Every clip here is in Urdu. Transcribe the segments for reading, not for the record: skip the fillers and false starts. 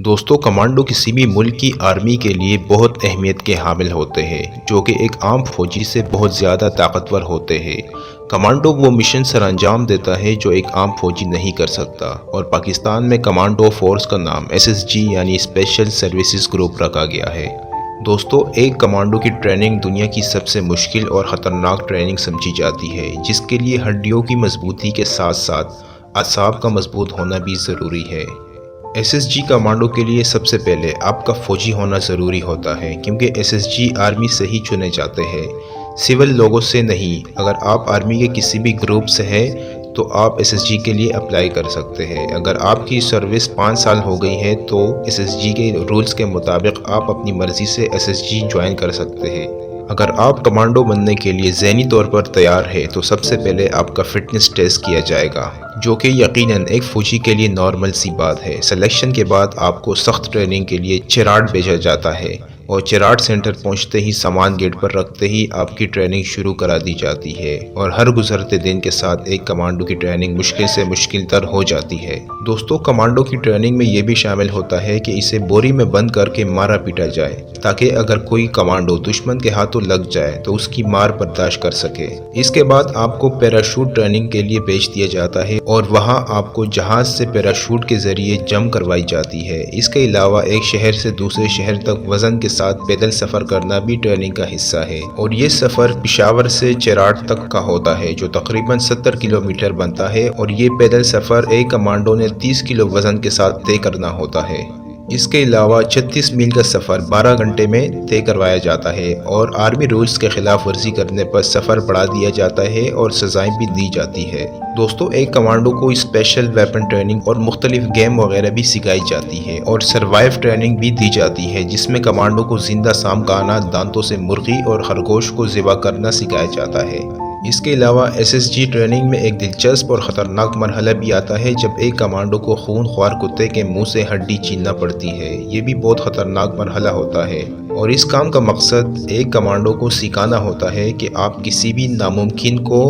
دوستو کمانڈو کسی بھی ملک کی آرمی کے لیے بہت اہمیت کے حامل ہوتے ہیں جو کہ ایک عام فوجی سے بہت زیادہ طاقتور ہوتے ہیں۔ کمانڈو وہ مشن سر انجام دیتا ہے جو ایک عام فوجی نہیں کر سکتا، اور پاکستان میں کمانڈو فورس کا نام SSG یعنی اسپیشل سروسز گروپ رکھا گیا ہے۔ دوستو ایک کمانڈو کی ٹریننگ دنیا کی سب سے مشکل اور خطرناک ٹریننگ سمجھی جاتی ہے، جس کے لیے ہڈیوں کی مضبوطی کے ساتھ ساتھ اعصاب کا مضبوط ہونا بھی ضروری ہے۔ SSG کمانڈو کے لیے سب سے پہلے آپ کا فوجی ہونا ضروری ہوتا ہے، کیونکہ SSG آرمی سے ہی چنے جاتے ہیں، سول لوگوں سے نہیں۔ اگر آپ آرمی کے کسی بھی گروپ سے ہیں تو آپ SSG کے لیے اپلائی کر سکتے ہیں۔ اگر آپ کی سروس 5 سال ہو گئی ہے تو SSG کے رولز کے مطابق آپ اپنی مرضی سے SSG جوائن کر سکتے ہیں۔ اگر آپ کمانڈو بننے کے لیے ذہنی طور پر تیار ہے تو سب سے پہلے آپ کا فٹنس ٹیسٹ کیا جائے گا، جو کہ یقیناً ایک فوجی کے لیے نارمل سی بات ہے۔ سلیکشن کے بعد آپ کو سخت ٹریننگ کے لیے چراٹ بھیجا جاتا ہے، اور چراٹ سینٹر پہنچتے ہی سامان گیٹ پر رکھتے ہی آپ کی ٹریننگ شروع کرا دی جاتی ہے، اور ہر گزرتے دن کے ساتھ ایک کمانڈو کی ٹریننگ مشکل سے مشکل تر ہو جاتی ہے۔ دوستو کمانڈو کی ٹریننگ میں یہ بھی شامل ہوتا ہے کہ اسے بوری میں بند کر کے مارا پیٹا جائے، تاکہ اگر کوئی کمانڈو دشمن کے ہاتھوں لگ جائے تو اس کی مار برداشت کر سکے۔ اس کے بعد آپ کو پیراشوٹ ٹریننگ کے لیے بھیج دیا جاتا ہے، اور وہاں آپ کو جہاز سے پیراشوٹ کے ذریعے جمپ کروائی جاتی ہے۔ اس کے علاوہ ایک شہر سے دوسرے شہر تک وزن کے ساتھ پیدل سفر کرنا بھی ٹریننگ کا حصہ ہے، اور یہ سفر پشاور سے چراٹ تک کا ہوتا ہے، جو تقریباً 70 کلومیٹر بنتا ہے، اور یہ پیدل سفر ایک کمانڈو نے 30 کلو وزن کے ساتھ طے کرنا ہوتا ہے۔ اس کے علاوہ 36 میل کا سفر 12 گھنٹے میں طے کروایا جاتا ہے، اور آرمی رولز کے خلاف ورزی کرنے پر سفر بڑھا دیا جاتا ہے اور سزائیں بھی دی جاتی ہے۔ دوستو ایک کمانڈو کو اسپیشل ویپن ٹریننگ اور مختلف گیم وغیرہ بھی سکھائی جاتی ہے، اور سروائیو ٹریننگ بھی دی جاتی ہے، جس میں کمانڈو کو زندہ سامگانا، دانتوں سے مرغی اور خرگوش کو ذبح کرنا سکھایا جاتا ہے۔ اس کے علاوہ SSG ٹریننگ میں ایک دلچسپ اور خطرناک مرحلہ بھی آتا ہے جب ایک کمانڈو کو خون خوار کتے کے منہ سے ہڈی چھیننا پڑتی ہے۔ یہ بھی بہت خطرناک مرحلہ ہوتا ہے، اور اس کام کا مقصد ایک کمانڈو کو سکھانا ہوتا ہے کہ آپ کسی بھی ناممکن کو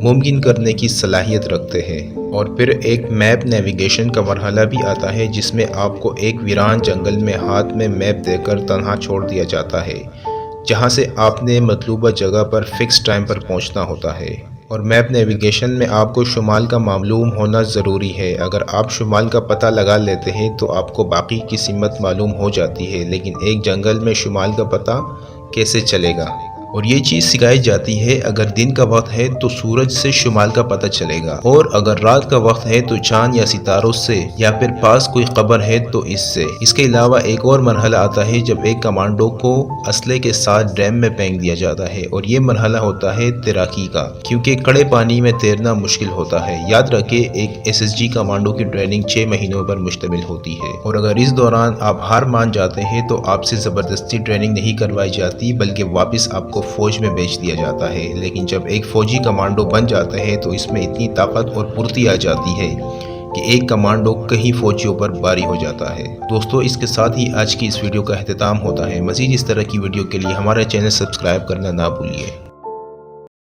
ممکن کرنے کی صلاحیت رکھتے ہیں۔ اور پھر ایک میپ نیویگیشن کا مرحلہ بھی آتا ہے، جس میں آپ کو ایک ویران جنگل میں ہاتھ میں میپ دے کر تنہا چھوڑ دیا جاتا ہے، جہاں سے آپ نے مطلوبہ جگہ پر فکس ٹائم پر پہنچنا ہوتا ہے۔ اور میپ نیویگیشن میں آپ کو شمال کا معلوم ہونا ضروری ہے۔ اگر آپ شمال کا پتہ لگا لیتے ہیں تو آپ کو باقی کی سمت معلوم ہو جاتی ہے، لیکن ایک جنگل میں شمال کا پتہ کیسے چلے گا؟ اور یہ چیز سکھائی جاتی ہے، اگر دن کا وقت ہے تو سورج سے شمال کا پتہ چلے گا، اور اگر رات کا وقت ہے تو چاند یا ستاروں سے، یا پھر پاس کوئی قبر ہے تو اس سے۔ اس کے علاوہ ایک اور مرحلہ آتا ہے جب ایک کمانڈو کو اسلحے کے ساتھ ڈیم میں پھینک دیا جاتا ہے، اور یہ مرحلہ ہوتا ہے تیراکی کا، کیونکہ کڑے پانی میں تیرنا مشکل ہوتا ہے۔ یاد رکھیں ایک SSG کمانڈو کی ٹریننگ 6 مہینوں پر مشتمل ہوتی ہے، اور اگر اس دوران آپ ہار مان جاتے ہیں تو آپ سے زبردستی ٹریننگ نہیں کروائی جاتی، بلکہ واپس آپ کو فوج میں بھیج دیا جاتا ہے۔ لیکن جب ایک فوجی کمانڈو بن جاتا ہے تو اس میں اتنی طاقت اور پھرتی آ جاتی ہے کہ ایک کمانڈو کئی فوجیوں پر بھاری ہو جاتا ہے۔ دوستو اس کے ساتھ ہی آج کی اس ویڈیو کا اختتام ہوتا ہے۔ مزید اس طرح کی ویڈیو کے لیے ہمارا چینل سبسکرائب کرنا نہ بھولیے۔